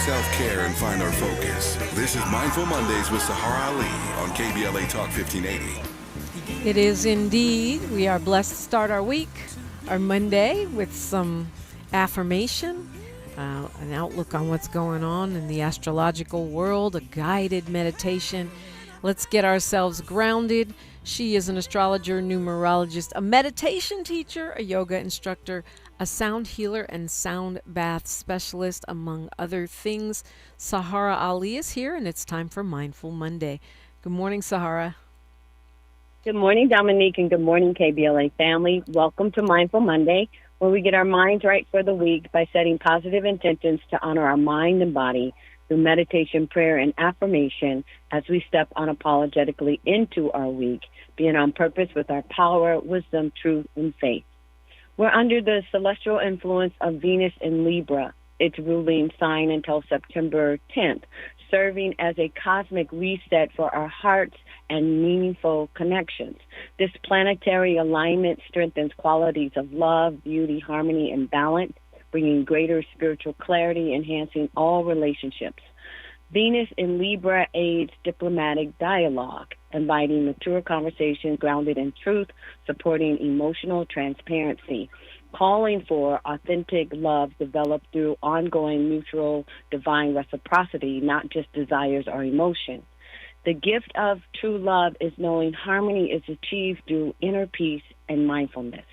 self-care and find our focus. This is Mindful Mondays with Sahrah Ali on KBLA Talk 1580. It is indeed. We are blessed to start our week, our Monday, with some affirmation, an outlook on what's going on in the astrological world, a guided meditation. Let's get ourselves grounded. She is an astrologer, numerologist, a meditation teacher, a yoga instructor, a sound healer, and sound bath specialist, among other things. Sahrah Ali is here, and it's time for Mindful Monday. Good morning, Saharah. Good morning, Dominique, and good morning, KBLA family. Welcome to Mindful Monday, where we get our minds right for the week by setting positive intentions to honor our mind and body through meditation, prayer, and affirmation as we step unapologetically into our week, being on purpose with our power, wisdom, truth, and faith. We're under the celestial influence of Venus in Libra, its ruling sign until September 10th, serving as a cosmic reset for our hearts and meaningful connections. This planetary alignment strengthens qualities of love, beauty, harmony, and balance, bringing greater spiritual clarity, enhancing all relationships. Venus in Libra aids diplomatic dialogue, inviting mature conversations grounded in truth, supporting emotional transparency, calling for authentic love developed through ongoing mutual divine reciprocity, not just desires or emotion. The gift of true love is knowing harmony is achieved through inner peace and mindfulness.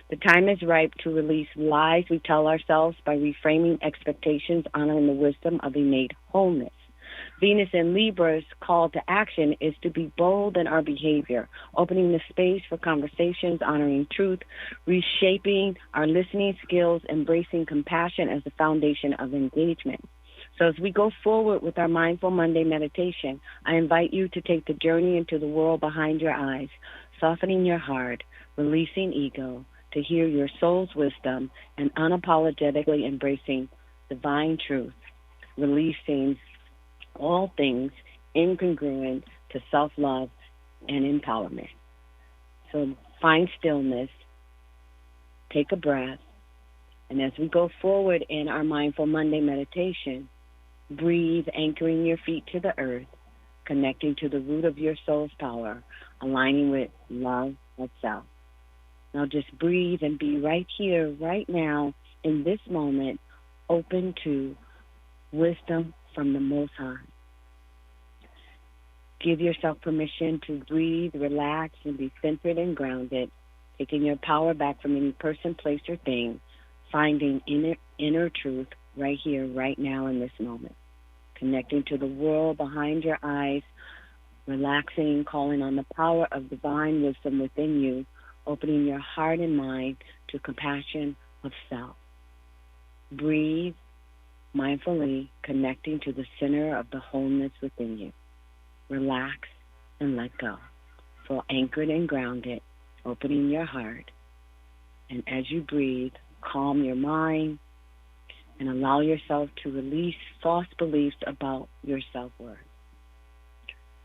The time is ripe to release lies we tell ourselves by reframing expectations, honoring the wisdom of innate wholeness. Venus in Libra's call to action is to be bold in our behavior, opening the space for conversations, honoring truth, reshaping our listening skills, embracing compassion as the foundation of engagement. So as we go forward with our Mindful Monday meditation, I invite you to take the journey into the world behind your eyes, softening your heart, releasing ego, to hear your soul's wisdom, and unapologetically embracing divine truth, releasing all things incongruent to self-love and empowerment. So find stillness, take a breath, and as we go forward in our Mindful Monday meditation, breathe, anchoring your feet to the earth, connecting to the root of your soul's power, aligning with love itself. Now just breathe and be right here, right now, in this moment, open to wisdom from the Most High. Give yourself permission to breathe, relax, and be centered and grounded, taking your power back from any person, place, or thing, finding inner truth right here, right now, in this moment. Connecting to the world behind your eyes, relaxing, calling on the power of divine wisdom within you, opening your heart and mind to compassion of self. Breathe mindfully, connecting to the center of the wholeness within you. Relax and let go. Feel anchored and grounded, opening your heart. And as you breathe, calm your mind and allow yourself to release false beliefs about your self-worth.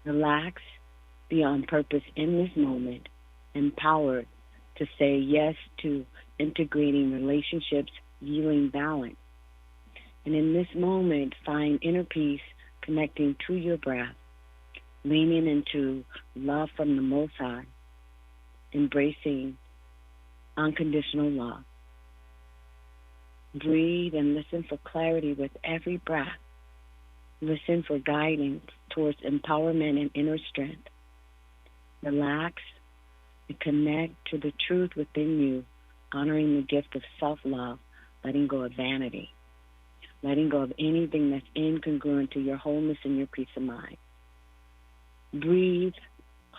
Relax, be on purpose in this moment, empowered to say yes to integrating relationships, yielding balance. And in this moment, find inner peace, connecting to your breath, leaning into love from the Most High, embracing unconditional love. Breathe and listen for clarity with every breath. Listen for guidance towards empowerment and inner strength. Relax and connect to the truth within you, honoring the gift of self-love, letting go of vanity, letting go of anything that's incongruent to your wholeness and your peace of mind. Breathe,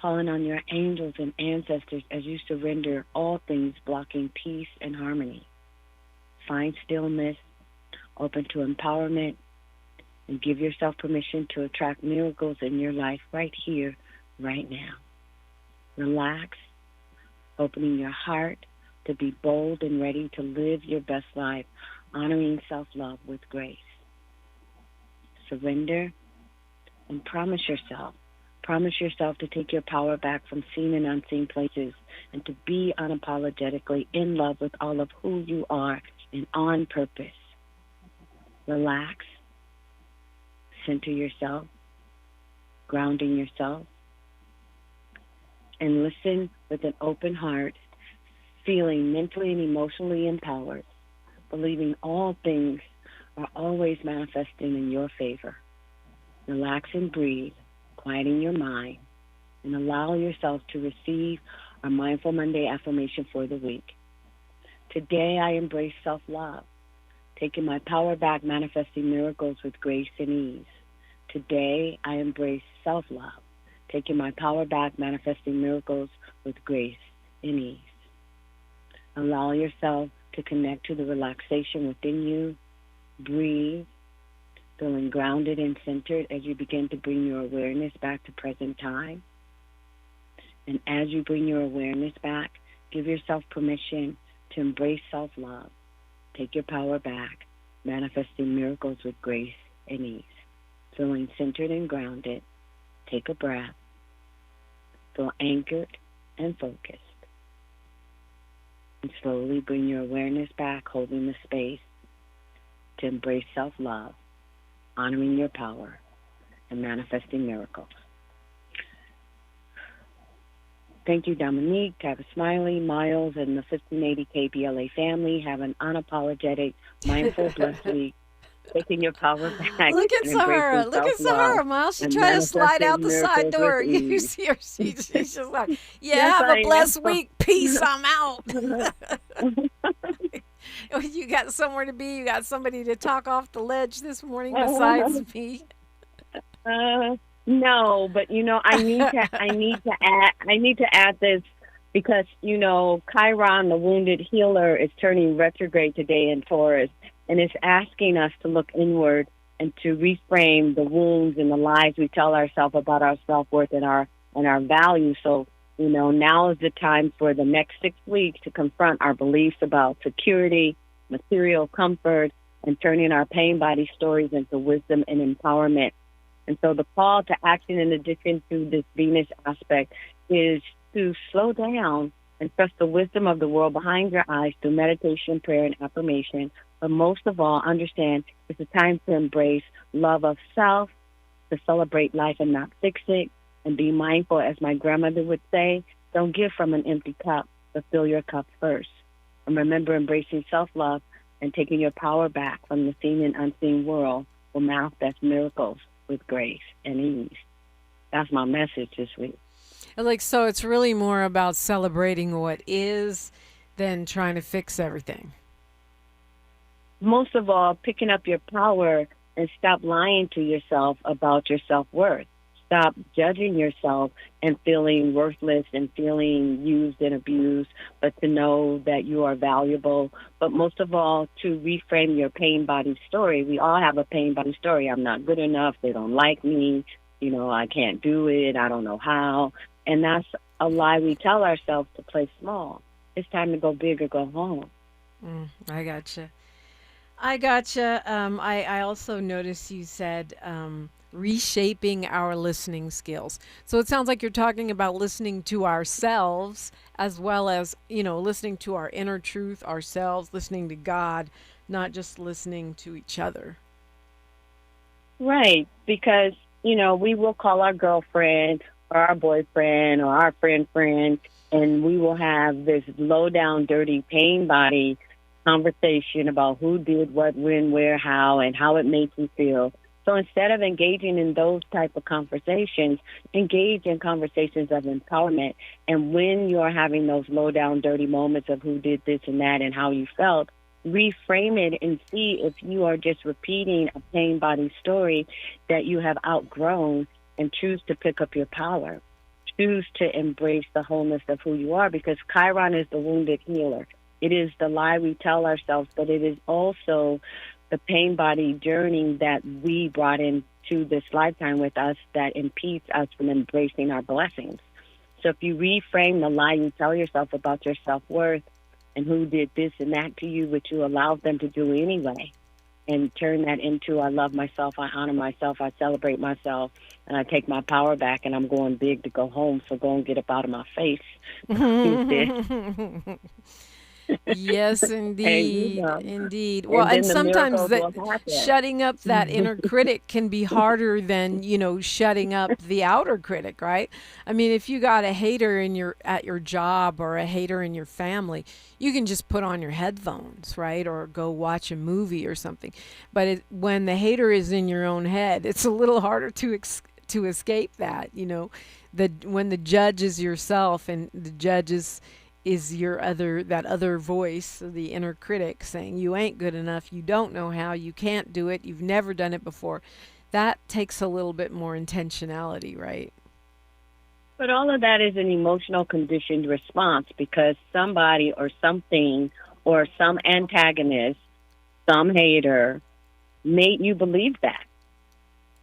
calling on your angels and ancestors as you surrender all things blocking peace and harmony. Find stillness, open to empowerment, and give yourself permission to attract miracles in your life right here, right now. Relax, opening your heart to be bold and ready to live your best life, honoring self-love with grace. Surrender and promise yourself to take your power back from seen and unseen places and to be unapologetically in love with all of who you are and on purpose. Relax center yourself, grounding yourself, and listen with an open heart, feeling mentally and emotionally empowered, believing all things are always manifesting in your favor. Relax and breathe, quieting your mind, and allow yourself to receive our Mindful Monday affirmation for the week. Today I embrace self-love, taking my power back, manifesting miracles with grace and ease. Today I embrace self-love, taking my power back, manifesting miracles with grace and ease. Allow yourself to connect to the relaxation within you. Breathe, feeling grounded and centered as you begin to bring your awareness back to present time. And as you bring your awareness back, give yourself permission to embrace self-love. Take your power back, manifesting miracles with grace and ease. Feeling centered and grounded, take a breath. Feel anchored and focused. And slowly bring your awareness back, holding the space to embrace self-love, honoring your power, and manifesting miracles. Thank you, Dominique, Travis Smiley, Miles, and the 1580 KBLA family. Have an unapologetic, mindful, blessed week. Taking your power back. Look at Sahrah. Look at Saharah, Miles. She tried to slide out the side door. You see her. She's just like, yeah, Yes, have a I blessed am. week. Peace. I'm out. You got somewhere to be. You got somebody to talk off the ledge this morning besides me. No, but I need to add this because Chiron, the wounded healer, is turning retrograde today in Taurus, and it's asking us to look inward and to reframe the wounds and the lies we tell ourselves about our self-worth and our value. So now is the time for the next 6 weeks to confront our beliefs about security, material comfort, and turning our pain body stories into wisdom and empowerment. And so the call to action, in addition to this Venus aspect, is to slow down and trust the wisdom of the world behind your eyes through meditation, prayer, and affirmation. But most of all, understand it's a time to embrace love of self, to celebrate life and not fix it, and be mindful, as my grandmother would say, don't give from an empty cup, but fill your cup first. And remember, embracing self-love and taking your power back from the seen and unseen world will manifest miracles with grace and ease. That's my message this week. So it's really more about celebrating what is than trying to fix everything. Most of all, picking up your power and stop lying to yourself about your self-worth. Stop judging yourself and feeling worthless and feeling used and abused, but to know that you are valuable. But most of all, to reframe your pain body story. We all have a pain body story. I'm not good enough. They don't like me. I can't do it. I don't know how. And that's a lie we tell ourselves to play small. It's time to go big or go home. I gotcha. I also noticed you said reshaping our listening skills. So it sounds like you're talking about listening to ourselves as well as, listening to our inner truth, ourselves, listening to God, not just listening to each other. Right, because, we will call our girlfriend or our boyfriend or our friend, and we will have this low-down, dirty pain body conversation about who did what, when, where, how, and how it makes you feel. So instead of engaging in those type of conversations, engage in conversations of empowerment. And when you're having those low-down, dirty moments of who did this and that and how you felt, reframe it and see if you are just repeating a pain body story that you have outgrown, and choose to pick up your power. Choose to embrace the wholeness of who you are, because Chiron is the wounded healer. It is the lie we tell ourselves, but it is also the pain body journey that we brought into this lifetime with us that impedes us from embracing our blessings. So if you reframe the lie you tell yourself about your self-worth and who did this and that to you, which you allowed them to do anyway, and turn that into I love myself, I honor myself, I celebrate myself, and I take my power back, and I'm going big to go home, so go and get up out of my face. Yes, And, indeed. Indeed. Well, and and then the sometimes miracles that will happen. shutting up that inner critic can be harder than, shutting up the outer critic, right? I mean, if you got a hater in your at your job or a hater in your family, you can just put on your headphones, right? Or go watch a movie or something. But when the hater is in your own head, it's a little harder to escape that, when the judge is yourself and the judge is your that other voice, the inner critic saying you ain't good enough, you don't know how, you can't do it, you've never done it before. That takes a little bit more intentionality, right? But all of that is an emotional conditioned response because somebody or something or some antagonist, some hater, made you believe that.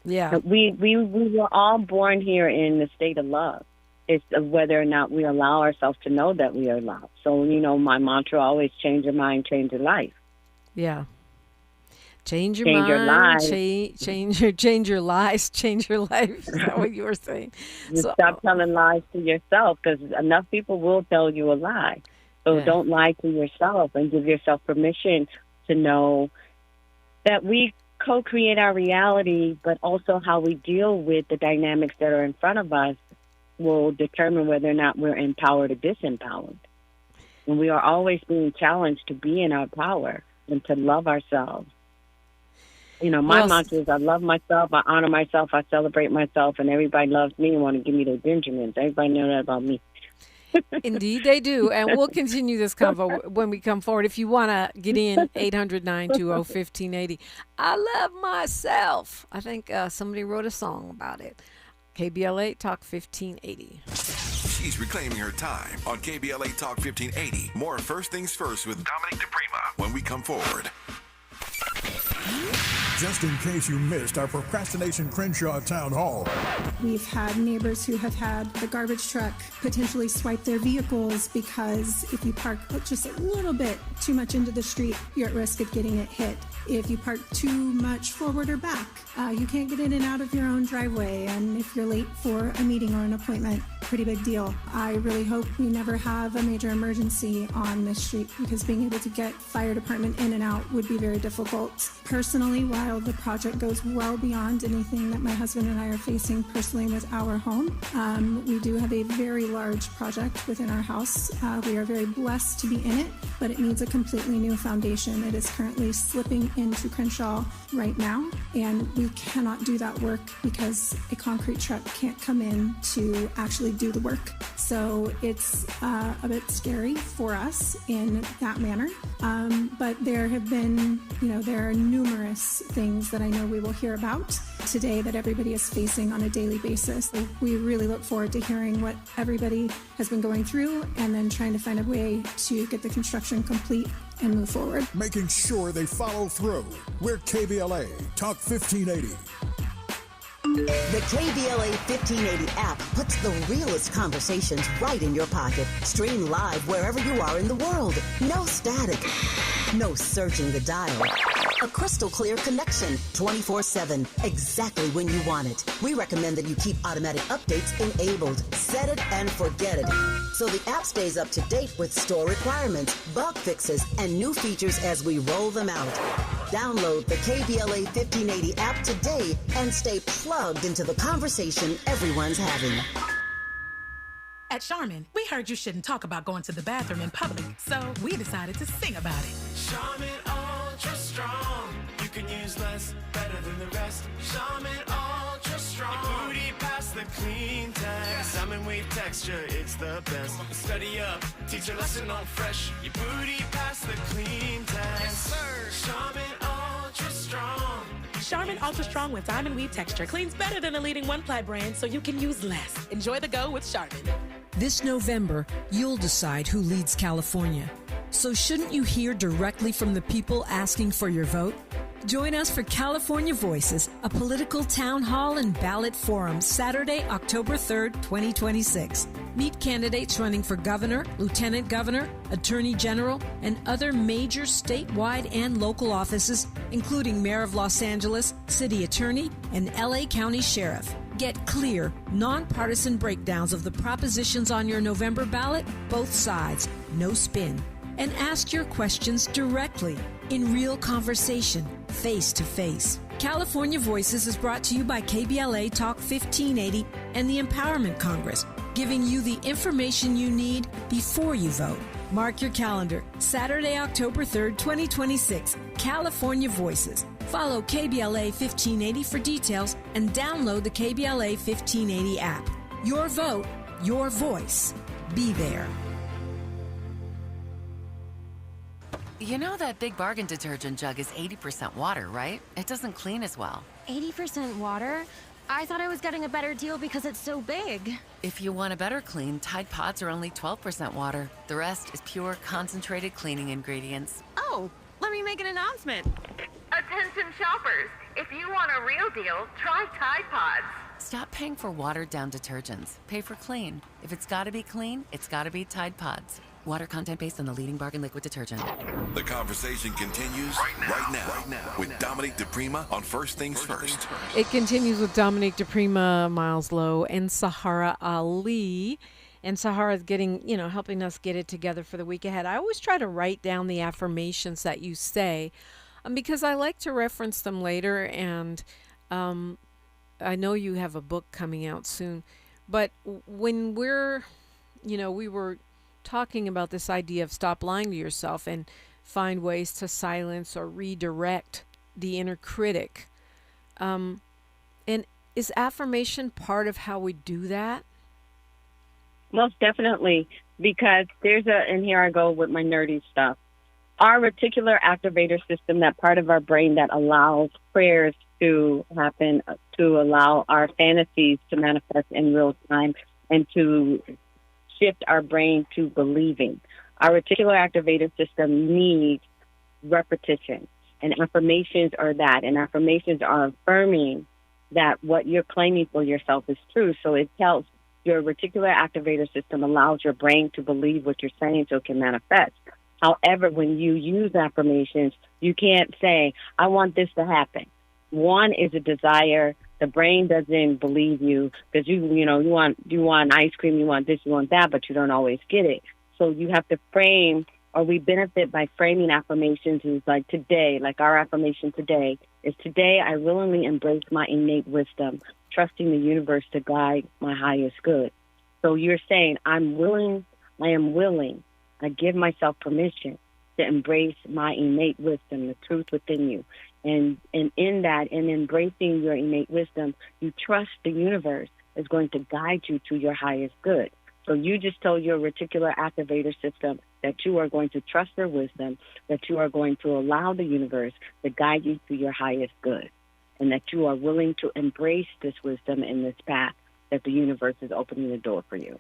Yeah. We were all born here in the state of love. It's whether or not we allow ourselves to know that we are loved. So, my mantra always: change your mind, change your life. Yeah. Change your Change your mind, lives. change your lies, change your life. Is that what you were saying? You stop telling lies to yourself because enough people will tell you a lie. So Yeah. don't lie to yourself and give yourself permission to know that we co-create our reality, but also how we deal with the dynamics that are in front of us will determine whether or not we're empowered or disempowered. And we are always being challenged to be in our power and to love ourselves. My Well, mantra is I love myself, I honor myself, I celebrate myself, and everybody loves me and want to give me their Benjamins. Everybody know that about me. indeed, they do. And we'll continue this convo when we come forward. If you want to get in, 800-920-1580. I love myself. I think somebody wrote a song about it. KBLA Talk 1580. She's reclaiming her time on KBLA Talk 1580. More First Things First with Dominique DePrima when we come forward. Just in case you missed our Procrastination Crenshaw Town Hall. We've had neighbors who have had the garbage truck potentially swipe their vehicles because if you park just a little bit too much into the street, you're at risk of getting it hit. If you park too much forward or back, you can't get in and out of your own driveway. And if you're late for a meeting or an appointment, pretty big deal. I really hope we never have a major emergency on this street because being able to get fire department in and out would be very difficult. Personally, while the project goes well beyond anything that my husband and I are facing personally with our home, we do have a very large project within our house. We are very blessed to be in it, but it needs a completely new foundation. It is currently slipping into Crenshaw right now, and we cannot do that work because a concrete truck can't come in to actually do the work. So it's a bit scary for us in that manner. But there have been, there are numerous things that I know we will hear about today that everybody is facing on a daily basis. We really look forward to hearing what everybody has been going through and then trying to find a way to get the construction complete and move forward. Making sure they follow through. We're KBLA Talk 1580. The KBLA 1580 app puts the realest conversations right in your pocket. Stream live wherever you are in the world. No static. No searching the dial. A crystal clear connection 24/7, exactly when you want it. We recommend that you keep automatic updates enabled. Set it and forget it. So the app stays up to date with store requirements, bug fixes, and new features as we roll them out. Download the KBLA 1580 app today and stay plugged into the conversation everyone's having. At Charmin, we heard you shouldn't talk about going to the bathroom in public, so we decided to sing about it. Charmin Ultra Strong. You can use less, better than the rest. Charmin Ultra Strong. Your booty past the clean test. Salmon weave texture, it's the best. Study up, teach a lesson on fresh. Your booty past the clean test. Yes, sir. Charmin Ultra Strong. Charmin Ultra Strong with diamond weave texture cleans better than the leading one-ply brand, so you can use less. Enjoy the go with Charmin. This November, you'll decide who leads California. So shouldn't you hear directly from the people asking for your vote? Join us for California Voices, a political town hall and ballot forum, Saturday, October 3rd, 2026. Meet candidates running for governor, lieutenant governor, attorney general, and other major statewide and local offices, including mayor of Los Angeles, city attorney, and LA County sheriff. Get clear, nonpartisan breakdowns of the propositions on your November ballot, both sides, no spin. and ask your questions directly in real conversation, face to face. California Voices is brought to you by KBLA Talk 1580 and the Empowerment Congress, giving you the information you need before you vote. Mark your calendar, Saturday, October 3rd, 2026, California Voices. Follow KBLA 1580 for details and download the KBLA 1580 app. Your vote, your voice. Be there. You know that Big Bargain detergent jug is 80% water, right? It doesn't clean as well. 80% water? I thought I was getting a better deal because it's so big. If you want a better clean, Tide Pods are only 12% water. The rest is pure, concentrated cleaning ingredients. Oh, let me make an announcement. Attention shoppers, if you want a real deal, try Tide Pods. Stop paying for watered-down detergents. Pay for clean. If it's gotta be clean, it's gotta be Tide Pods. Water content based on the leading bargain liquid detergent. The conversation continues right now with Dominique DePrima on First Things First. It continues with Dominique DePrima, Miles Lowe, and Sahrah Ali. And Saharah is getting, helping us get it together for the week ahead. I always try to write down the affirmations that you say because I like to reference them later. And I know you have a book coming out soon. But when we were talking about this idea of stop lying to yourself and find ways to silence or redirect the inner critic. And is affirmation part of how we do that? Most definitely, because and here I go with my nerdy stuff. Our reticular activator system, that part of our brain that allows prayers to happen, to allow our fantasies to manifest in real time, and to shift our brain to believing. Our reticular activator system needs repetition, and affirmations are that. And affirmations are affirming that what you're claiming for yourself is true. So it tells your reticular activator system allows your brain to believe what you're saying so it can manifest. However, when you use affirmations, you can't say, I want this to happen. One is a desire. The brain doesn't believe you because you want ice cream, you want this, you want that, but you don't always get it. So you have to frame, or we benefit by framing affirmations is like today, like our affirmation today is today I willingly embrace my innate wisdom, trusting the universe to guide my highest good. So you're saying I am willing, I give myself permission to embrace my innate wisdom, the truth within you. And in that, in embracing your innate wisdom, you trust the universe is going to guide you to your highest good. So you just told your reticular activator system that you are going to trust their wisdom, that you are going to allow the universe to guide you to your highest good, and that you are willing to embrace this wisdom and this path that the universe is opening the door for you.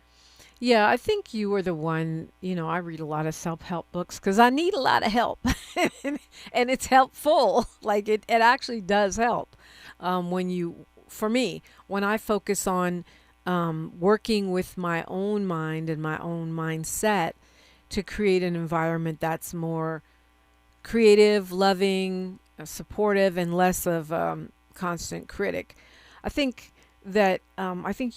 Yeah, I think you were the one, I read a lot of self-help books because I need a lot of help and it's helpful. Like it actually does help for me, when I focus on working with my own mind and my own mindset to create an environment that's more creative, loving, supportive, and less of a constant critic. I think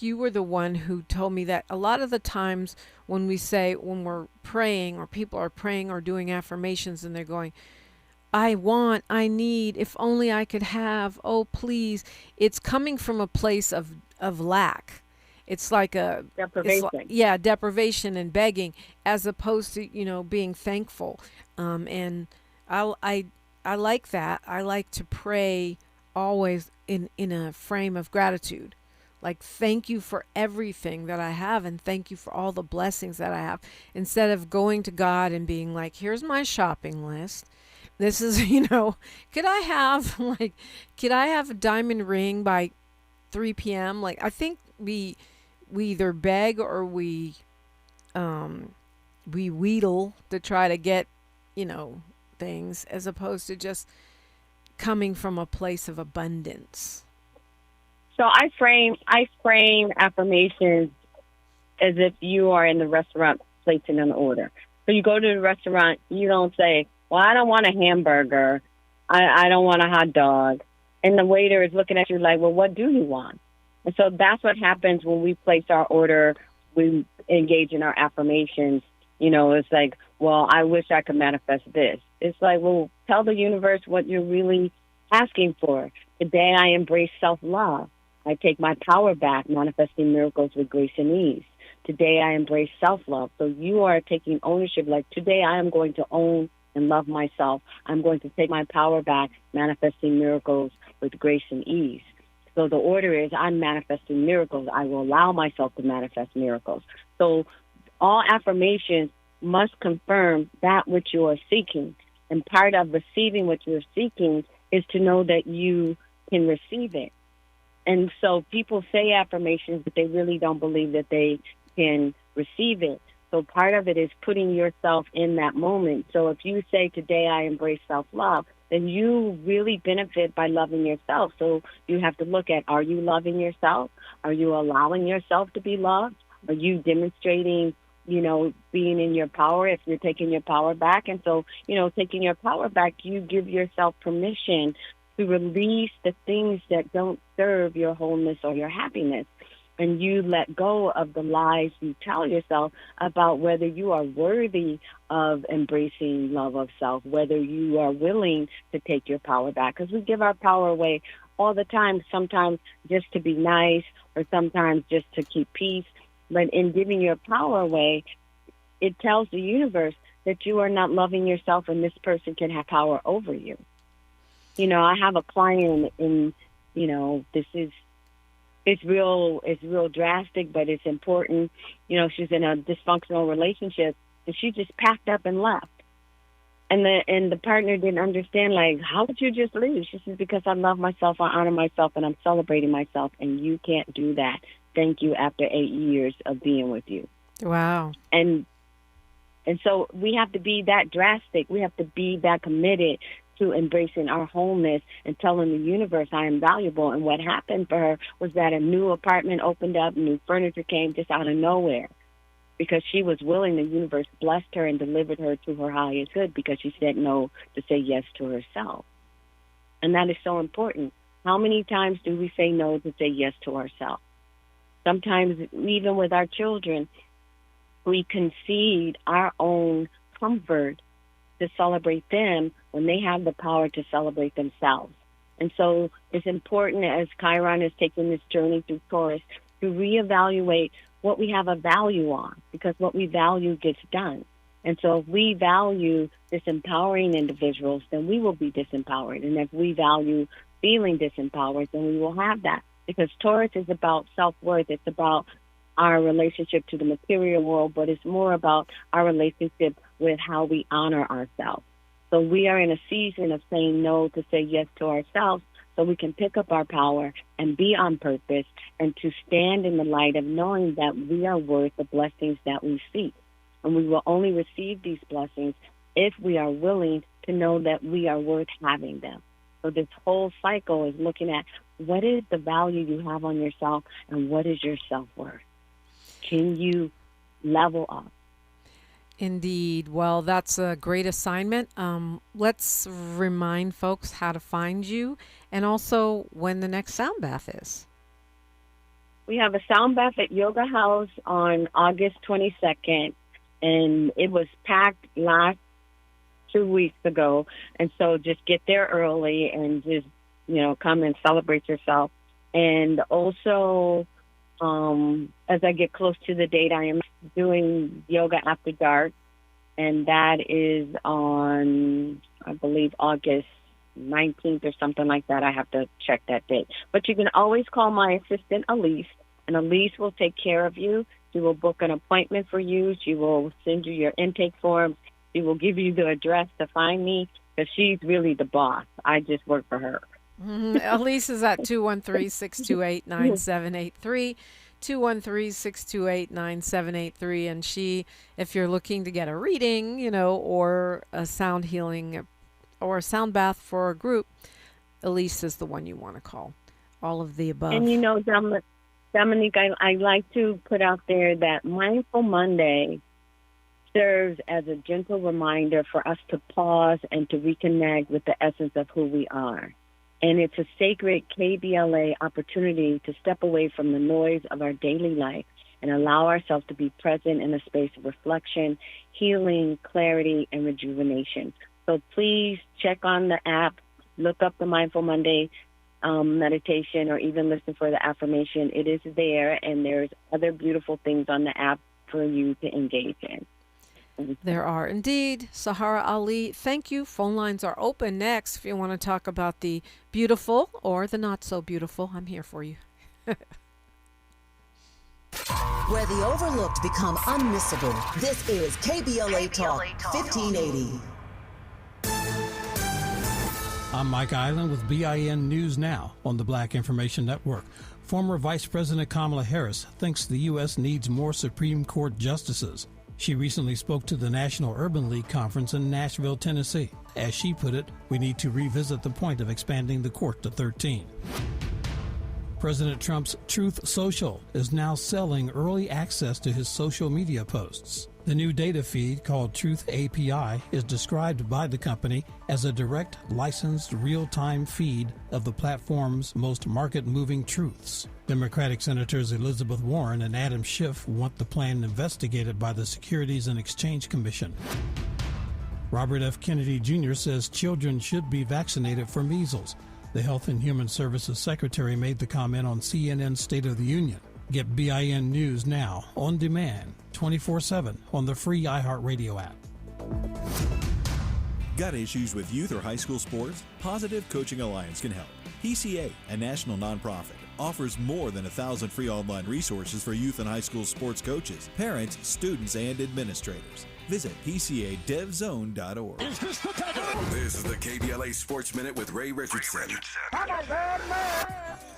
you were the one who told me that a lot of the times when we're praying or people are praying or doing affirmations and they're going, I want, I need, if only I could have, oh, please. It's coming from a place of lack. It's like deprivation. Deprivation and begging, as opposed to, being thankful. And I like that. I like to pray always in a frame of gratitude. Like, thank you for everything that I have, and thank you for all the blessings that I have, instead of going to God and being like, here's my shopping list. This is, could I have a diamond ring by 3 p.m.? Like, I think we either beg or we wheedle to try to get, things, as opposed to just coming from a place of abundance. So I frame affirmations as if you are in the restaurant placing an order. So you go to the restaurant, you don't say, well, I don't want a hamburger. I don't want a hot dog. And the waiter is looking at you like, well, what do you want? And so that's what happens when we place our order. We engage in our affirmations. It's like, well, I wish I could manifest this. It's like, well, tell the universe what you're really asking for. Today I embrace self-love. I take my power back, manifesting miracles with grace and ease. Today I embrace self-love. So you are taking ownership. Like, today I am going to own and love myself. I'm going to take my power back, manifesting miracles with grace and ease. So the order is, I'm manifesting miracles. I will allow myself to manifest miracles. So all affirmations must confirm that which you are seeking. And part of receiving what you're seeking is to know that you can receive it. And so people say affirmations, but they really don't believe that they can receive it. So part of it is putting yourself in that moment. So if you say, today I embrace self-love, then you really benefit by loving yourself. So you have to look at, are you loving yourself? Are you allowing yourself to be loved? Are you demonstrating, being in your power if you're taking your power back? And so, taking your power back, you give yourself permission to release the things that don't serve your wholeness or your happiness. And you let go of the lies you tell yourself about whether you are worthy of embracing love of self, whether you are willing to take your power back. Because we give our power away all the time, sometimes just to be nice or sometimes just to keep peace. But in giving your power away, it tells the universe that you are not loving yourself and this person can have power over you. I have a client and, it's real drastic, but it's important. She's in a dysfunctional relationship and she just packed up and left. And the partner didn't understand, like, how would you just leave? She says, because I love myself, I honor myself, and I'm celebrating myself, and you can't do that. Thank you after 8 years of being with you. Wow. And so we have to be that drastic. We have to be that committed to embracing our wholeness and telling the universe I am valuable. And what happened for her was that a new apartment opened up, new furniture came just out of nowhere because she was willing. The universe blessed her and delivered her to her highest good because she said no to say yes to herself. And that is so important. How many times do we say no to say yes to ourselves? Sometimes even with our children, we concede our own comfort to celebrate them when they have the power to celebrate themselves. And so it's important, as Chiron is taking this journey through Taurus, to reevaluate what we have a value on, because what we value gets done. And so if we value disempowering individuals, then we will be disempowered. And if we value feeling disempowered, then we will have that. Because Taurus is about self-worth. It's about our relationship to the material world, but it's more about our relationship with how we honor ourselves. So we are in a season of saying no to say yes to ourselves so we can pick up our power and be on purpose and to stand in the light of knowing that we are worth the blessings that we seek. And we will only receive these blessings if we are willing to know that we are worth having them. So this whole cycle is looking at what is the value you have on yourself and what is your self-worth. Can you level up? Indeed. Well, that's a great assignment. Let's remind folks how to find you and also when the next sound bath is. We have a sound bath at Yoga House on August 22nd, and it was packed last 2 weeks ago. And so just get there early and just, come and celebrate yourself. And also, as I get close to the date, I am doing Yoga After Dark, and that is on, I believe, August 19th or something like that. I have to check that date. But you can always call my assistant, Elise, and Elise will take care of you. She will book an appointment for you. She will send you your intake forms. She will give you the address to find me because she's really the boss. I just work for her. Elise is at 213-628-9783, 213-628-9783. And she, if you're looking to get a reading, or a sound healing or a sound bath for a group, Elise is the one you want to call. All of the above. And Dominique, I like to put out there that Mindful Monday serves as a gentle reminder for us to pause and to reconnect with the essence of who we are. And it's a sacred KBLA opportunity to step away from the noise of our daily life and allow ourselves to be present in a space of reflection, healing, clarity, and rejuvenation. So please check on the app, look up the Mindful Monday meditation, or even listen for the affirmation. It is there, and there's other beautiful things on the app for you to engage in. There are indeed. Sahrah Ali, thank you. Phone lines are open next if you want to talk about the beautiful or the not so beautiful. I'm here for you. Where the overlooked become unmissable. This is KBLA Talk 1580. I'm Mike Island with BIN News Now on the Black Information Network. Former Vice President Kamala Harris thinks the U.S. needs more Supreme Court justices. She recently spoke to the National Urban League Conference in Nashville, Tennessee. As she put it, we need to revisit the point of expanding the court to 13. President Trump's Truth Social is now selling early access to his social media posts. The new data feed, called Truth API, is described by the company as a direct, licensed, real-time feed of the platform's most market-moving truths. Democratic Senators Elizabeth Warren and Adam Schiff want the plan investigated by the Securities and Exchange Commission. Robert F. Kennedy Jr. says children should be vaccinated for measles. The Health and Human Services Secretary made the comment on CNN's State of the Union. Get BIN News now, on demand, 24/7 on the free iHeartRadio app. Got issues with youth or high school sports? Positive Coaching Alliance can help. PCA, a national nonprofit, offers more than 1,000 free online resources for youth and high school sports coaches, parents, students, and administrators. Visit PCADevZone.org. This is the KBLA Sports Minute with Ray Richardson.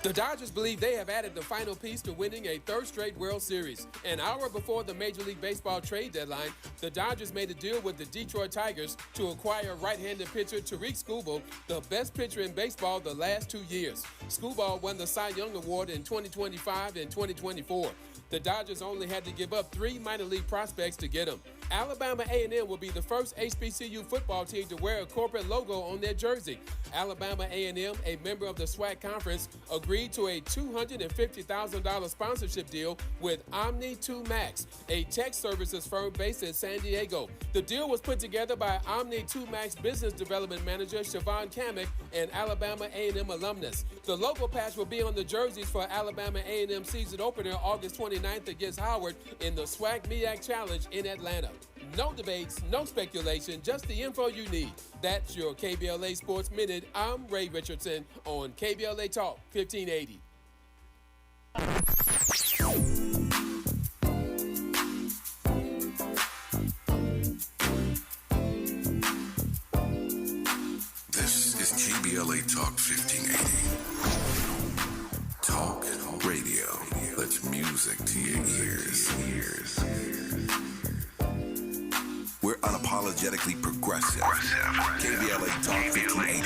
The Dodgers believe they have added the final piece to winning a third straight World Series. An hour before the Major League Baseball trade deadline, the Dodgers made a deal with the Detroit Tigers to acquire right-handed pitcher Tariq Skubal, the best pitcher in baseball the last 2 years. Skubal won the Cy Young Award in 2025 and 2024. The Dodgers only had to give up 3 minor league prospects to get him. Alabama A&M will be the first HBCU football team to wear a corporate logo on their jersey. Alabama A&M, a member of the SWAC Conference, agreed to a $250,000 sponsorship deal with Omni 2 Max, a tech services firm based in San Diego. The deal was put together by Omni 2 Max business development manager Siobhan Kamek, an Alabama A&M alumnus. The logo patch will be on the jerseys for Alabama A&M season opener August 29th against Howard in the SWAC MEAC Challenge in Atlanta. No debates, no speculation, just the info you need. That's your KBLA Sports Minute. I'm Ray Richardson on KBLA Talk 1580. This is KBLA Talk 1580. Talk radio. That's music to your ears. We're unapologetically progressive. KBLA Talk 1580.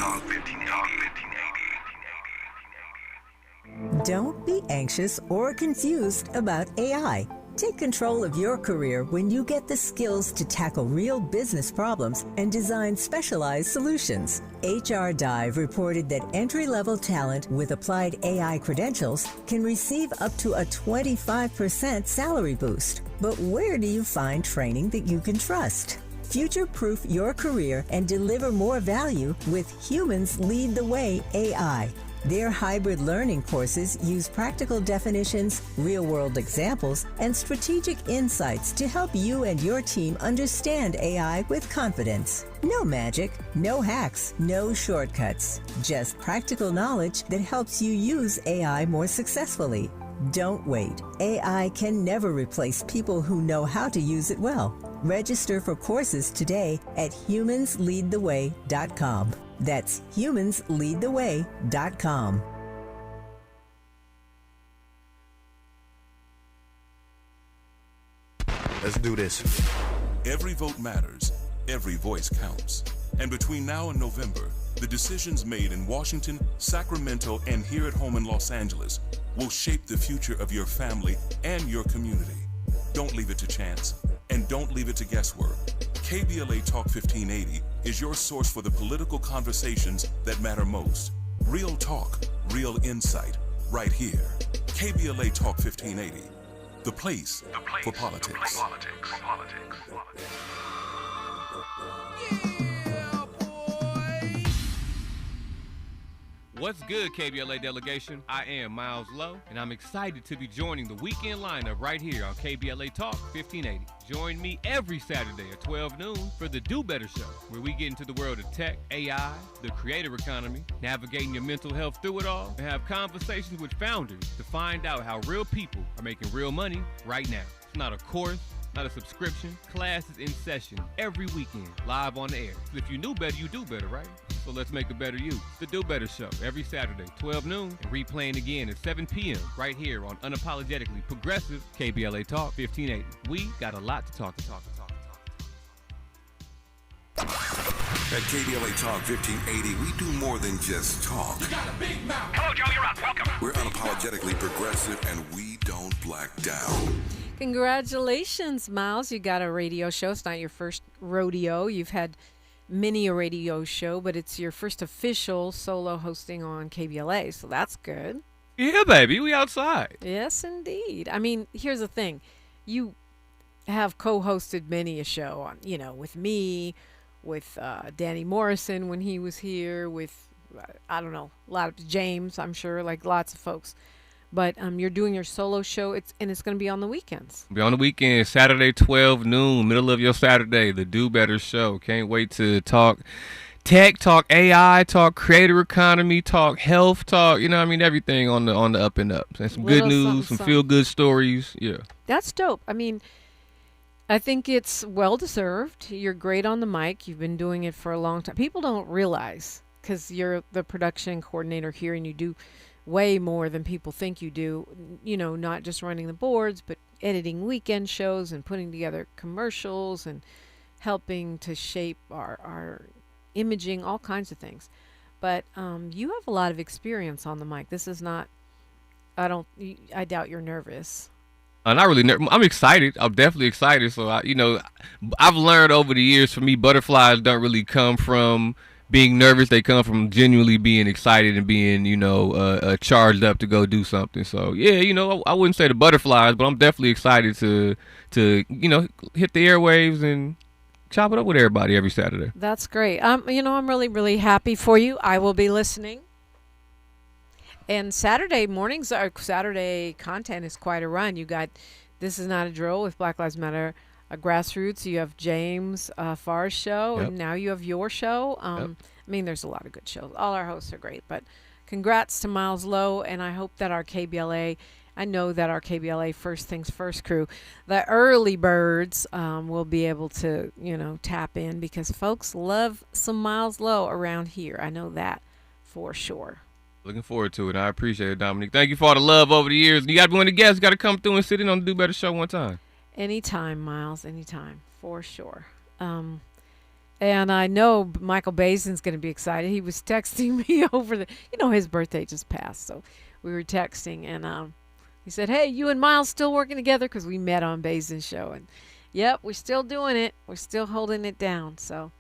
Don't be anxious or confused about AI. Take control of your career when you get the skills to tackle real business problems and design specialized solutions. HR Dive reported that entry-level talent with applied AI credentials can receive up to a 25% salary boost. But where do you find training that you can trust? Future-proof your career and deliver more value with Humans Lead the Way AI. Their hybrid learning courses use practical definitions, real-world examples, and strategic insights to help you and your team understand AI with confidence. No magic, no hacks, no shortcuts. Just practical knowledge that helps you use AI more successfully. Don't wait. AI can never replace people who know how to use it well. Register for courses today at humansleadtheway.com. That's humansleadtheway.com. Let's do this. Every vote matters. Every voice counts. And between now and November, the decisions made in Washington, Sacramento, and here at home in Los Angeles will shape the future of your family and your community. Don't leave it to chance, and don't leave it to guesswork. KBLA Talk 1580 is your source for the political conversations that matter most. Real talk, real insight, right here. KBLA Talk 1580. the place for politics. What's good, KBLA delegation? I am Miles Lowe, and I'm excited to be joining the weekend lineup right here on KBLA Talk 1580. Join me every Saturday at 12 noon for the Do Better Show, where we get into the world of tech, AI, the creator economy, navigating your mental health through it all, and have conversations with founders to find out how real people are making real money right now. It's not a course, not a subscription. Classes in session every weekend, live on the air. So if you knew better, you do better, right? So let's make a better you. The Do Better Show, every Saturday, 12 noon, and replaying again at 7 p.m. right here on Unapologetically Progressive KBLA Talk 1580. We got a lot to talk. At KBLA Talk 1580, we do more than just talk. You got a big mouth. Hello, Joe, you're up. Welcome. We're unapologetically progressive, and we don't black down. Congratulations, Miles. You got a radio show. It's not your first rodeo. You've had many a radio show, but it's your first official solo hosting on KBLA, so that's good. Yeah, baby, we outside. Yes, indeed. I mean, here's the thing. You have co-hosted many a show on, with me, with Danny Morrison when he was here, with, I don't know, a lot of James, I'm sure, like lots of folks. But you're doing your solo show, it's going to be on the weekends. Be on the weekend, Saturday, 12 noon, middle of your Saturday, the Do Better Show. Can't wait to talk tech, talk AI, talk creator economy, talk health, talk, everything on the up and up. And some good news, some feel-good stories, yeah. That's dope. I mean, I think it's well-deserved. You're great on the mic. You've been doing it for a long time. People don't realize, because you're the production coordinator here and you do way more than people think you do, not just running the boards, but editing weekend shows and putting together commercials and helping to shape our imaging, all kinds of things. But you have a lot of experience on the mic. This is not, I doubt you're nervous. Not really. I'm excited. I'm definitely excited. So, I've learned over the years, for me, butterflies don't really come from being nervous. They come from genuinely being excited and being, charged up to go do something. So, yeah, I wouldn't say the butterflies, but I'm definitely excited to hit the airwaves and chop it up with everybody every Saturday. That's great. I'm really, really happy for you. I will be listening. And Saturday mornings, our Saturday content is quite a run. You got This Is Not a Drill with Black Lives Matter. Grassroots, you have James Farr's show, and now you have your show. I mean, there's a lot of good shows. All our hosts are great, but congrats to Miles Lowe, and I hope that I know that our KBLA First Things First crew, the early birds, will be able to, tap in, because folks love some Miles Lowe around here. I know that for sure. Looking forward to it. I appreciate it, Dominique. Thank you for all the love over the years. You got to be one of the guests. You got to come through and sit in on the Do Better Show one time. Anytime, Miles, anytime, for sure. And I know Michael Basin's going to be excited. He was texting me over his birthday just passed, so we were texting, and he said, hey, you and Miles still working together? Because we met on Basin's show, and yep, we're still doing it. We're still holding it down, so.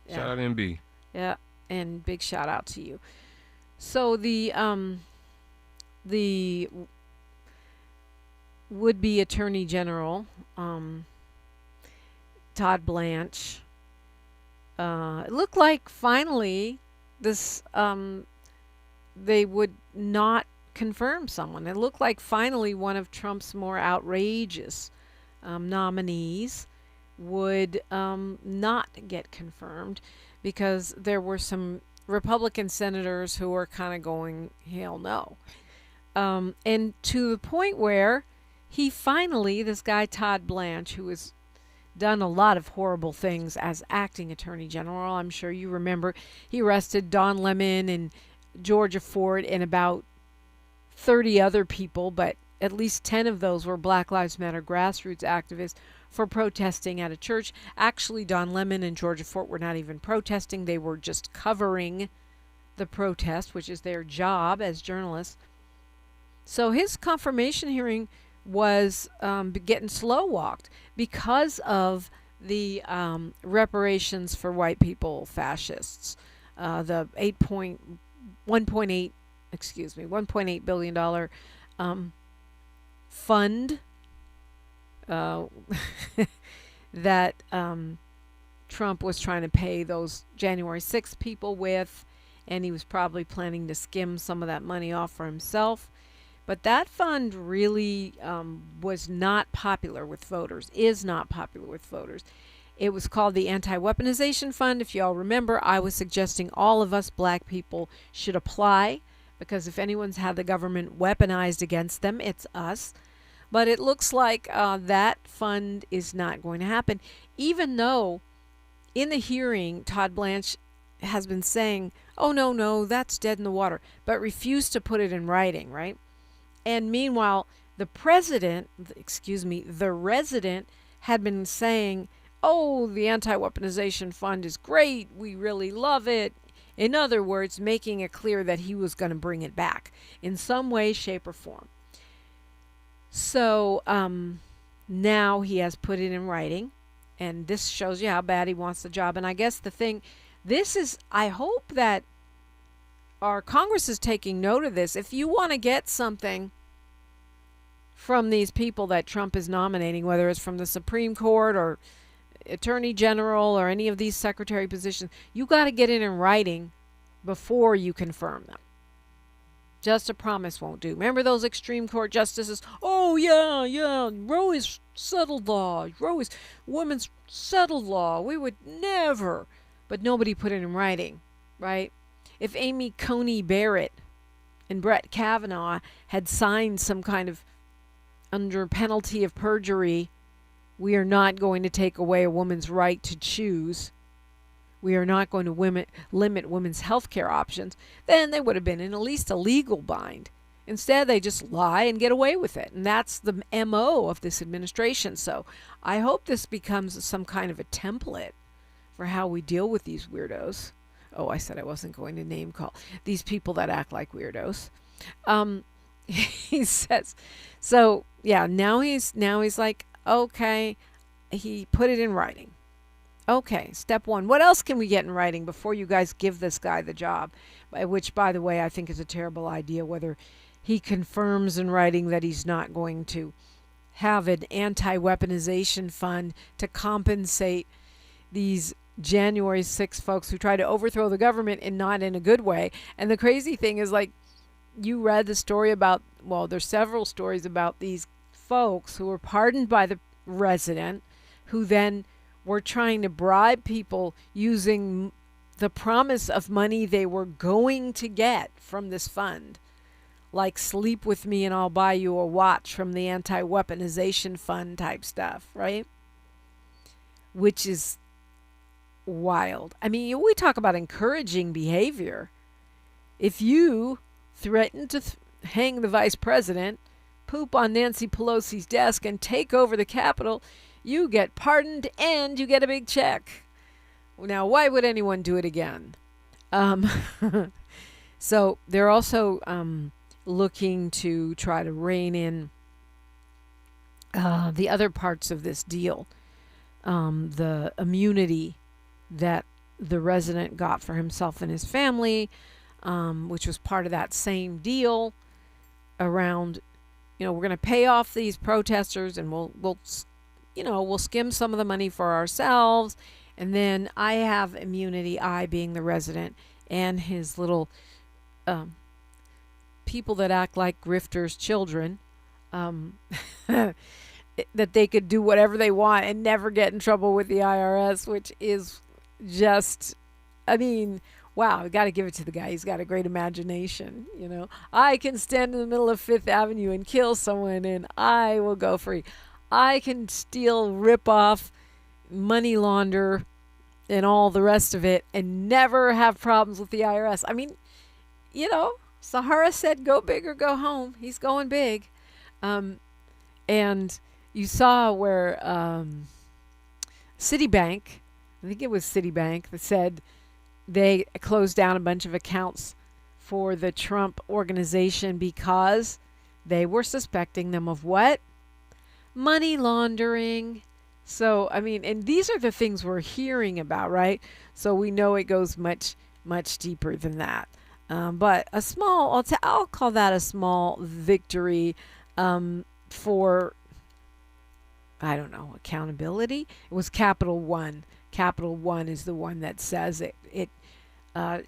Yeah. Shout out MB. Yeah, and big shout out to you. So the would-be Attorney General, Todd Blanche, it looked like finally this they would not confirm someone. It looked like finally one of Trump's more outrageous nominees would not get confirmed, because there were some Republican senators who were kind of going, hell no. And to the point where he finally, this guy Todd Blanche, who has done a lot of horrible things as acting Attorney General, I'm sure you remember, he arrested Don Lemon and Georgia Ford and about 30 other people, but at least 10 of those were Black Lives Matter grassroots activists for protesting at a church. Actually, Don Lemon and Georgia Fort were not even protesting. They were just covering the protest, which is their job as journalists. So his confirmation hearing was getting slow-walked because of the reparations for white people fascists. The $1.8 billion fund that Trump was trying to pay those January 6th people with, and he was probably planning to skim some of that money off for himself. But that fund really was not popular with voters, is not popular with voters. It was called the Anti-Weaponization Fund. If you all remember, I was suggesting all of us black people should apply, because if anyone's had the government weaponized against them, it's us. But it looks like that fund is not going to happen, even though in the hearing, Todd Blanche has been saying, oh, no, that's dead in the water, but refused to put it in writing, right? And meanwhile, the resident had been saying, oh, the Anti-Weaponization Fund is great. We really love it. In other words, making it clear that he was going to bring it back in some way, shape, or form. So now he has put it in writing, and this shows you how bad he wants the job. And I guess I hope that our Congress is taking note of this. If you want to get something from these people that Trump is nominating, whether it's from the Supreme Court or Attorney General or any of these secretary positions, you got to get it in writing before you confirm them. Just a promise won't do. Remember those extreme court justices? Oh, yeah, Roe is settled law. Roe is women's settled law. We would never. But nobody put it in writing, right? If Amy Coney Barrett and Brett Kavanaugh had signed some kind of under penalty of perjury, we are not going to take away a woman's right to choose. We are not going to limit women's health care options. Then they would have been in at least a legal bind. Instead, they just lie and get away with it. And that's the MO of this administration. So I hope this becomes some kind of a template for how we deal with these weirdos. Oh, I said I wasn't going to name call these people that act like weirdos. He says, so yeah, now he's like, okay, he put it in writing. Okay, step one. What else can we get in writing before you guys give this guy the job? Which, by the way, I think is a terrible idea, whether he confirms in writing that he's not going to have an anti-weaponization fund to compensate these January 6 folks who try to overthrow the government and not in a good way. And the crazy thing is, like, you read the story about, well, there's several stories about these folks who were pardoned by the resident, who then were trying to bribe people using the promise of money they were going to get from this fund. Like, sleep with me and I'll buy you a watch from the anti-weaponization fund type stuff, right? Which is wild. I mean, we talk about encouraging behavior. If you threaten to hang the vice president, poop on Nancy Pelosi's desk, and take over the Capitol, you get pardoned and you get a big check. Now, why would anyone do it again? So they're also looking to try to rein in the other parts of this deal. The immunity that the resident got for himself and his family, which was part of that same deal around, we're going to pay off these protesters and we'll skim some of the money for ourselves. And then I have immunity, I being the resident, and his little people that act like grifters' children, that they could do whatever they want and never get in trouble with the IRS, which is just, wow, I got to give it to the guy. He's got a great imagination, I can stand in the middle of Fifth Avenue and kill someone and I will go free. I can steal, rip off, money launder, and all the rest of it and never have problems with the IRS. Saharah said, go big or go home. He's going big. And you saw where Citibank, I think it was Citibank, that said they closed down a bunch of accounts for the Trump organization because they were suspecting them of what? Money laundering. So, and these are the things we're hearing about, right? So we know it goes much, much deeper than that. But a small, I'll call that a small victory for I don't know, accountability. It was Capital One. Capital One is the one that says it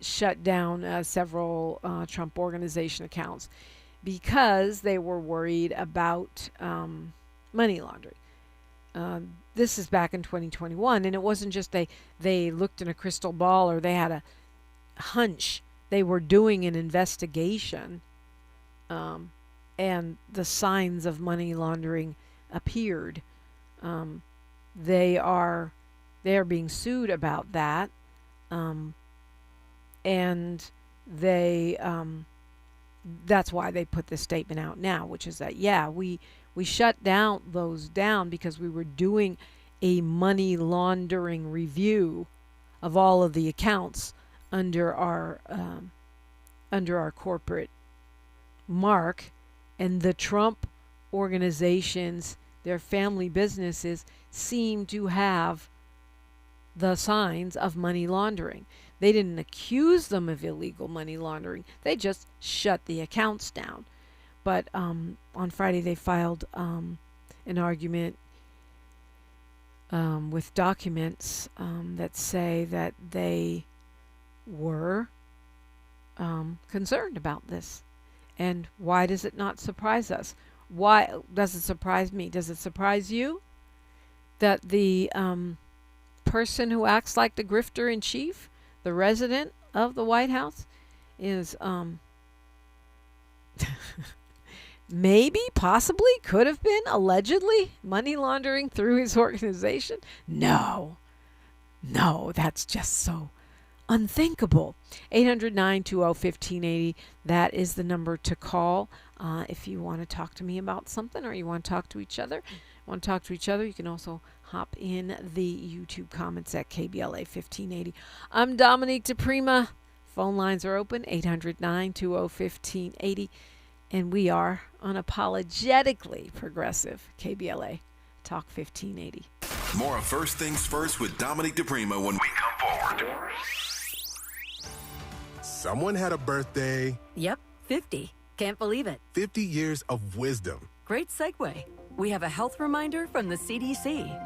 shut down several Trump Organization accounts because they were worried about money laundering. This is back in 2021, and it wasn't just they looked in a crystal ball or they had a hunch. They were doing an investigation, and the signs of money laundering appeared. They are being sued about that, and they that's why they put this statement out now, which is that we shut those down because we were doing a money laundering review of all of the accounts under our corporate mark, and the Trump organizations, their family businesses, seem to have the signs of money laundering. They didn't accuse them of illegal money laundering. They just shut the accounts down. But on Friday they filed an argument with documents that say that they were concerned about this. And why does it not surprise us? Why does it surprise me? Does it surprise you that the person who acts like the grifter in chief, the resident of the White House, is maybe, possibly, could have been allegedly money laundering through his organization? No, that's just so unthinkable. 800-920-1580. That is the number to call if you want to talk to me about something, or you want to talk to each other. You can also hop in the YouTube comments at KBLA 1580. I'm Dominique DePrima. Phone lines are open, 800-920-1580. And we are unapologetically progressive. KBLA Talk 1580. More of First Things First with Dominique DePrima when we come forward. Someone had a birthday. Yep, 50. Can't believe it. 50 years of wisdom. Great segue. We have a health reminder from the CDC.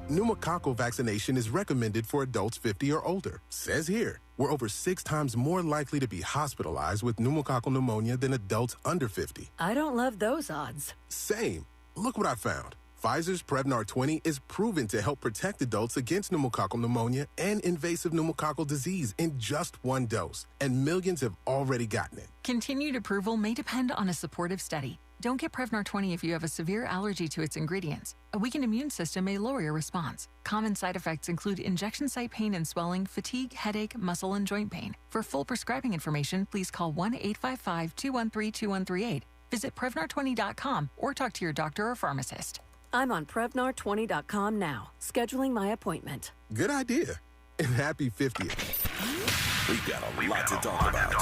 Pneumococcal vaccination is recommended for adults 50 or older. Says here, we're over 6 times more likely to be hospitalized with pneumococcal pneumonia than adults under 50. I don't love those odds. Same. Look what I found. Pfizer's Prevnar 20 is proven to help protect adults against pneumococcal pneumonia and invasive pneumococcal disease in just 1 dose, and millions have already gotten it. Continued approval may depend on a supportive study. Don't get Prevnar 20 if you have a severe allergy to its ingredients. A weakened immune system may lower your response. Common side effects include injection site pain and swelling, fatigue, headache, muscle, and joint pain. For full prescribing information, please call 1-855-213-2138. Visit Prevnar20.com or talk to your doctor or pharmacist. I'm on Prevnar20.com now, scheduling my appointment. Good idea. And happy 50th. We've got a lot to talk about.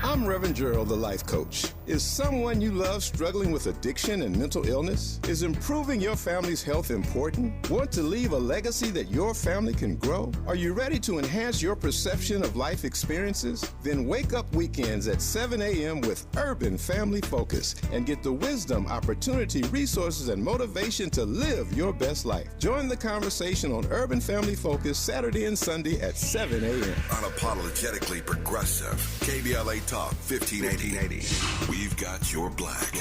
I'm Reverend Gerald, the life coach. Is someone you love struggling with addiction and mental illness? Is improving your family's health important? Want to leave a legacy that your family can grow? Are you ready to enhance your perception of life experiences? Then wake up weekends at 7 a.m. with Urban Family Focus and get the wisdom, opportunity, resources, and motivation to live your best life. Join the conversation on Urban Family Focus Saturday and Sunday at 7 a.m. Unapologetically progressive. KBLA Talk 1580. We've got your black.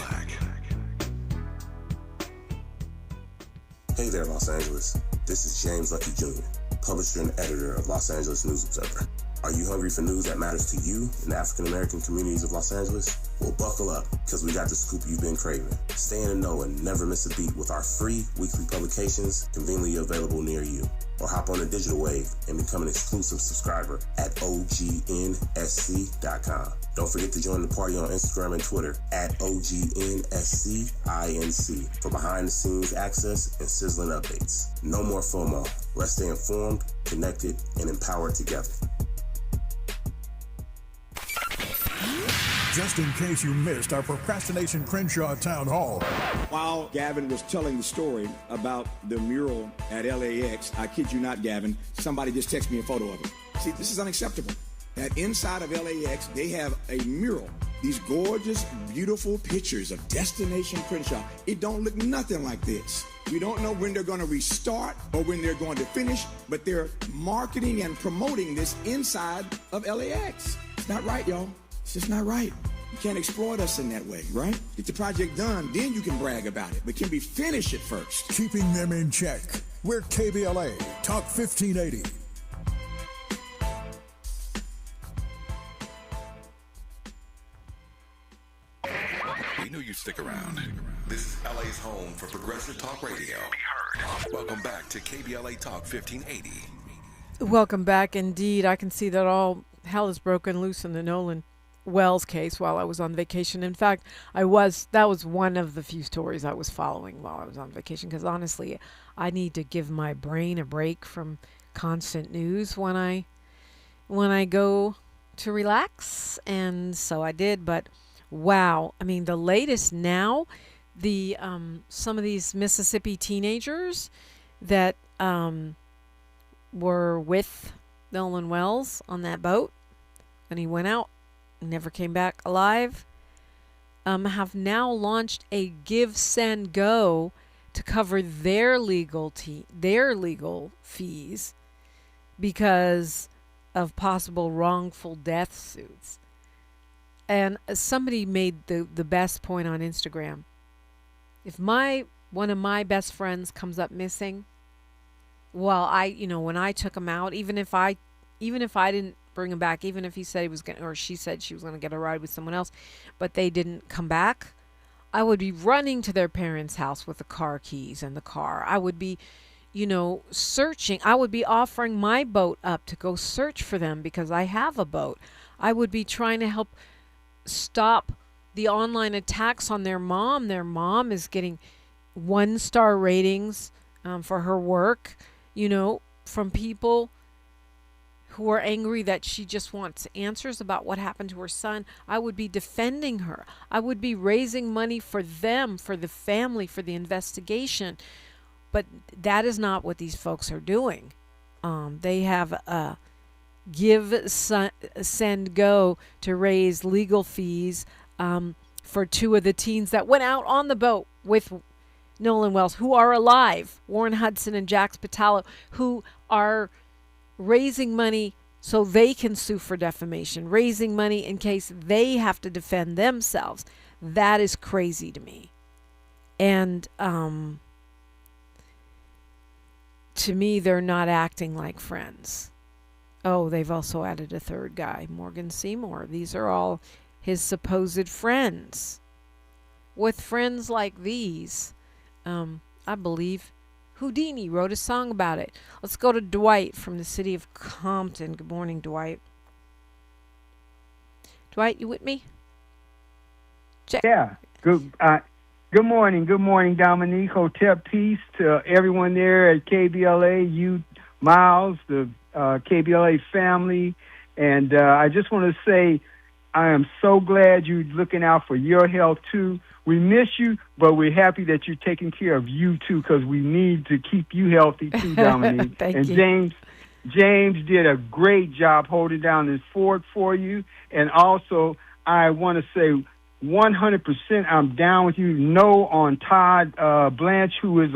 Hey there, Los Angeles. This is James Lucky Jr., publisher and editor of Los Angeles News Observer. Are you hungry for news that matters to you in the African-American communities of Los Angeles? Well, buckle up, because we got the scoop you've been craving. Stay in the know and never miss a beat with our free weekly publications conveniently available near you. Or hop on the digital wave and become an exclusive subscriber at OGNSC.com. Don't forget to join the party on Instagram and Twitter at OGNSCINC for behind-the-scenes access and sizzling updates. No more FOMO. Let's stay informed, connected, and empowered together. Just in case you missed our Procrastination Crenshaw Town Hall. While Gavin was telling the story about the mural at LAX, I kid you not, Gavin, somebody just texted me a photo of it. See, this is unacceptable. That inside of LAX, they have a mural these gorgeous, beautiful pictures of Destination Crenshaw. It don't look nothing like this. We don't know when they're going to restart or when they're going to finish, but they're marketing and promoting this inside of LAX. It's not right, y'all. It's just not right. You can't exploit us in that way, right? Get the project done, then you can brag about it. But can we finish it first? Keeping them in check. We're KBLA Talk 1580. We knew you'd stick around. This is LA's home for progressive talk radio. Be heard. Welcome back to KBLA Talk 1580. Welcome back. Indeed, I can see that all hell is broken loose in the Nolan Wells case while I was on vacation. In fact, that was one of the few stories I was following while I was on vacation, because honestly, I need to give my brain a break from constant news when I go to relax, and so I did. But wow, I mean, the latest now, the some of these Mississippi teenagers that were with Nolan Wells on that boat, and he went out and never came back alive, have now launched a Give, Send, Go to cover their legal fees because of possible wrongful death suits. And somebody made the best point on Instagram. If one of my best friends comes up missing, well, when I took him out, even if I didn't bring him back, even if he said he was going, or she said she was going to get a ride with someone else, but they didn't come back, I would be running to their parents' house with the car keys and the car. I would be, searching. I would be offering my boat up to go search for them because I have a boat. I would be trying to help stop the online attacks on their mom. Their mom is getting 1-star ratings for her work, from people who are angry that she just wants answers about what happened to her son. I would be defending her. I would be raising money for them, for the family, for the investigation. But that is not what these folks are doing. They have a Give, Send, Go to raise legal fees for 2 of the teens that went out on the boat with Nolan Wells, who are alive, Warren Hudson and Jax Patalo, who are raising money so they can sue for defamation, raising money in case they have to defend themselves. That is crazy to me. And to me, they're not acting like friends. Oh, they've also added a third guy, Morgan Seymour. These are all his supposed friends. With friends like these, I believe Houdini wrote a song about it. Let's go to Dwight from the city of Compton. Good morning, Dwight. Dwight, you with me? Check. Yeah. Good morning. Good morning, Dominique. Hotel Peace to everyone there at KBLA, you, Miles, the KBLA family. And I just want to say I am so glad you're looking out for your health, too. We miss you, but we're happy that you're taking care of you, too, because we need to keep you healthy, too, Dominique. Thank you. James did a great job holding down this fort for you. And also, I want to say 100% I'm down with you. No on Todd Blanche, who is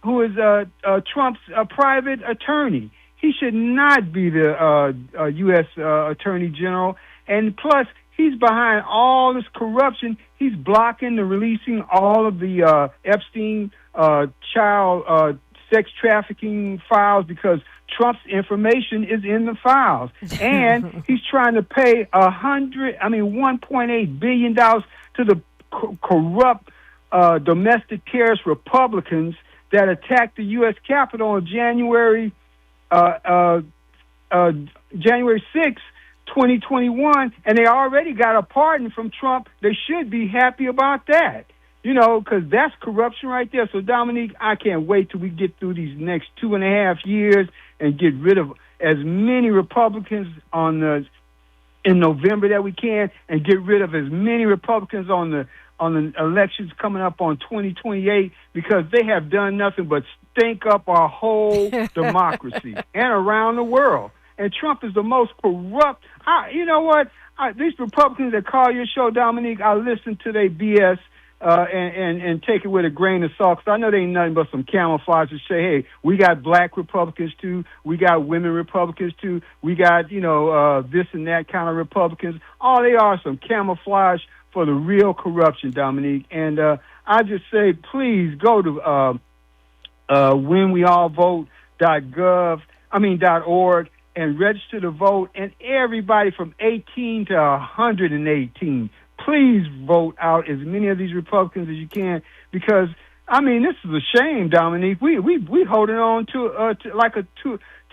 Trump's private attorney. He should not be the U.S. Attorney General. And plus, he's behind all this corruption. He's blocking the releasing all of the Epstein child sex trafficking files because Trump's information is in the files. And he's trying to pay $1.8 billion to the corrupt domestic terrorist Republicans that attacked the U.S. Capitol on January 6th, 2021, and they already got a pardon from Trump. They should be happy about that, because that's corruption right there. So, Dominique, I can't wait till we get through these next 2.5 years and get rid of as many Republicans in November that we can, and get rid of as many Republicans on the elections coming up on 2028, because they have done nothing but stink up our whole democracy and around the world. and Trump is the most corrupt. You know what? These Republicans that call your show, Dominique, I listen to their BS and take it with a grain of salt, 'cause I know they ain't nothing but some camouflage to say, hey, we got black Republicans too, we got women Republicans too, we got, this and that kind of Republicans. All they are some camouflage for the real corruption, Dominique. And I just say, please go to whenweallvote.org and register to vote, and everybody from 18 to 118. Please vote out as many of these Republicans as you can, because this is a shame, Dominique. We holding on to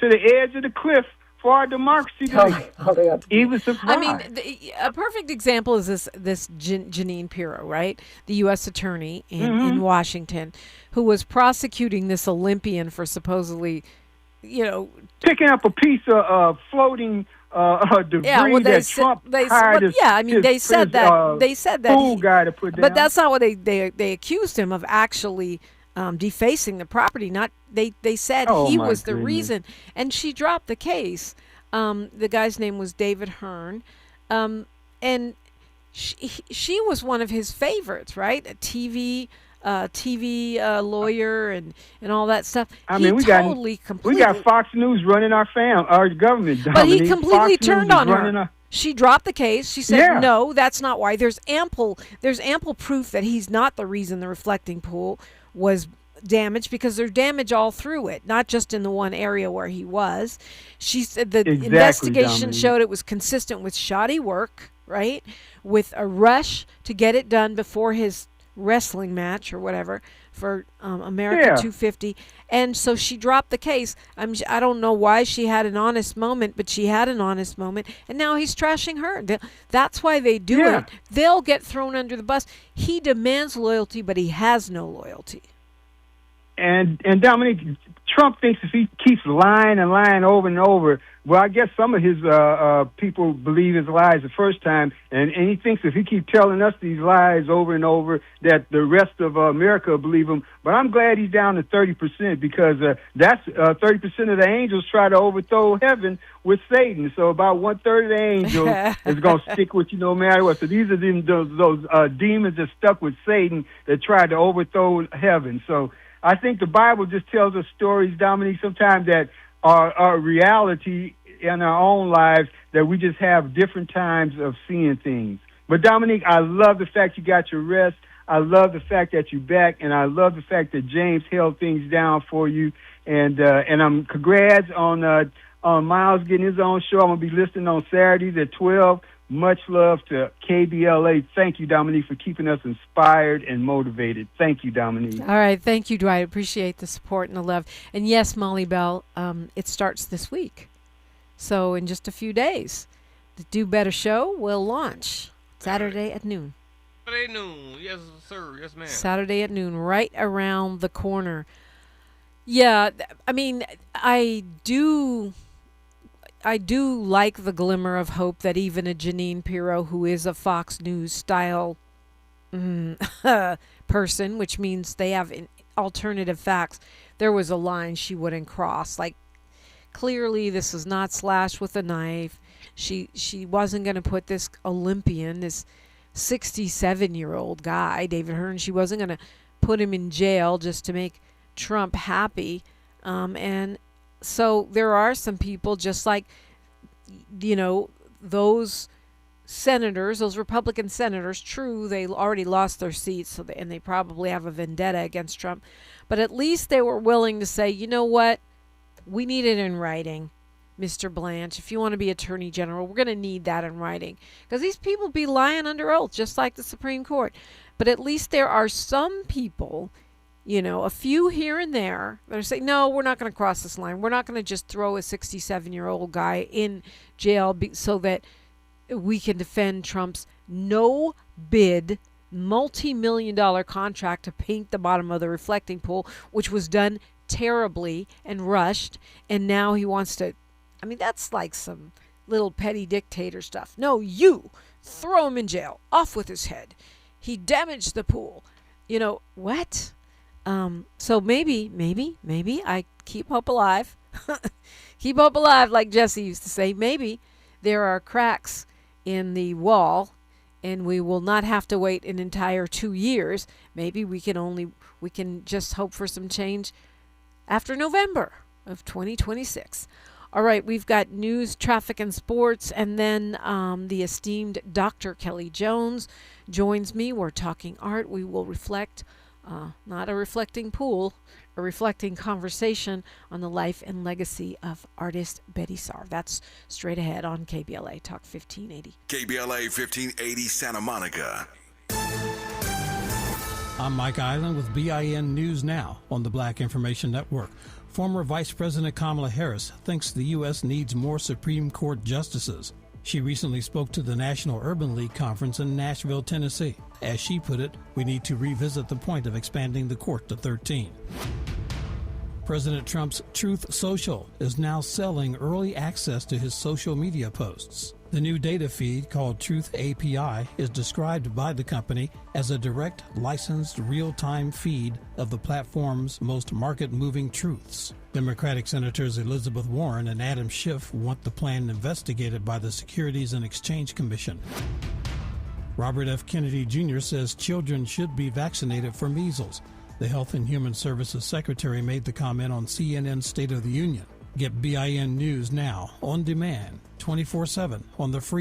the edge of the cliff for our democracy. Even surprise. A perfect example is this Jeanine Pirro, right? The U.S. attorney in Washington, who was prosecuting this Olympian for supposedly, picking up a piece of floating debris that Trump hired. They said that. They said that fool guy to put down. But that's not what they accused him of, actually defacing the property. Not they said he was the reason, and she dropped the case. The guy's name was David Hearn, and she was one of his favorites, right? A TV lawyer and all that stuff. We got Fox News running our government. But he completely turned on her. She dropped the case. She said, no, that's not why. There's ample proof that he's not the reason the reflecting pool was damaged, because there's damage all through it, not just in the one area where he was. She said the investigation showed it was consistent with shoddy work, right? With a rush to get it done before his wrestling match or whatever for America 250, and so she dropped the case. I don't know why she had an honest moment, but she had an honest moment, and now he's trashing her. That's why they do it. They'll get thrown under the bus. He demands loyalty, but he has no loyalty. And Dominique, Trump thinks if he keeps lying and lying over and over, well, I guess some of his people believe his lies the first time, and he thinks if he keeps telling us these lies over and over, that the rest of America will believe him. But I'm glad he's down to 30%, because that's 30% of the angels try to overthrow heaven with Satan. So about 1/3 of the angels is going to stick with you no matter what. So these are those demons that stuck with Satan that tried to overthrow heaven. So I think the Bible just tells us stories, Dominique, sometimes that are reality in our own lives, that we just have different times of seeing things. But Dominique, I love the fact you got your rest. I love the fact that you're back, and I love the fact that James held things down for you. And I'm congrats on Miles getting his own show. I'm gonna be listening on Saturdays at 12. Much love to KBLA. Thank you, Dominique, for keeping us inspired and motivated. Thank you, Dominique. All right. Thank you, Dwight. Appreciate the support and the love. And yes, Molly Bell, it starts this week. So in just a few days, the Do Better show will launch Saturday at noon. Saturday noon. Yes, sir. Yes, ma'am. Saturday at noon, right around the corner. Yeah, I do like the glimmer of hope that even a Jeanine Pirro, who is a Fox News style person, which means they have alternative facts, there was a line she wouldn't cross. Like, clearly this is not slashed with a knife. She wasn't going to put this Olympian, this 67-year-old guy, David Hearn, she wasn't going to put him in jail just to make Trump happy. And so there are some people, just like, those senators, those Republican senators, true, they already lost their seats, and they probably have a vendetta against Trump, but at least they were willing to say, you know what, we need it in writing, Mr. Blanche. If you want to be Attorney General, we're going to need that in writing, because these people be lying under oath, just like the Supreme Court. But at least there are some people, a few here and there, that are saying, no, we're not going to cross this line. We're not going to just throw a 67-year-old guy in jail so that we can defend Trump's no-bid, multi-million-dollar contract to paint the bottom of the reflecting pool, which was done terribly and rushed, and now he wants to, that's like some little petty dictator stuff. No, you throw him in jail, off with his head. He damaged the pool. What? So maybe I keep hope alive. Keep hope alive, like Jesse used to say. Maybe there are cracks in the wall, and we will not have to wait an entire 2 years. Maybe we can just hope for some change after November of 2026. All right, we've got news, traffic, and sports, and then the esteemed Dr. Kelly Jones joins me. We're talking art. We will reflect, not a reflecting pool, a reflecting conversation on the life and legacy of artist Betty Sahr. That's straight ahead on KBLA Talk 1580. KBLA 1580 Santa Monica. I'm Mike Island with BIN News Now on the Black Information Network. Former Vice President Kamala Harris thinks the U.S. needs more Supreme Court justices. She recently spoke to the National Urban League Conference in Nashville, Tennessee. As she put it, we need to revisit the point of expanding the court to 13. President Trump's Truth Social is now selling early access to his social media posts. The new data feed, called Truth API, is described by the company as a direct, licensed, real-time feed of the platform's most market-moving truths. Democratic Senators Elizabeth Warren and Adam Schiff want the plan investigated by the Securities and Exchange Commission. Robert F. Kennedy Jr. says children should be vaccinated for measles. The Health and Human Services Secretary made the comment on CNN's State of the Union. Get BIN News Now on demand, 24/7 on the free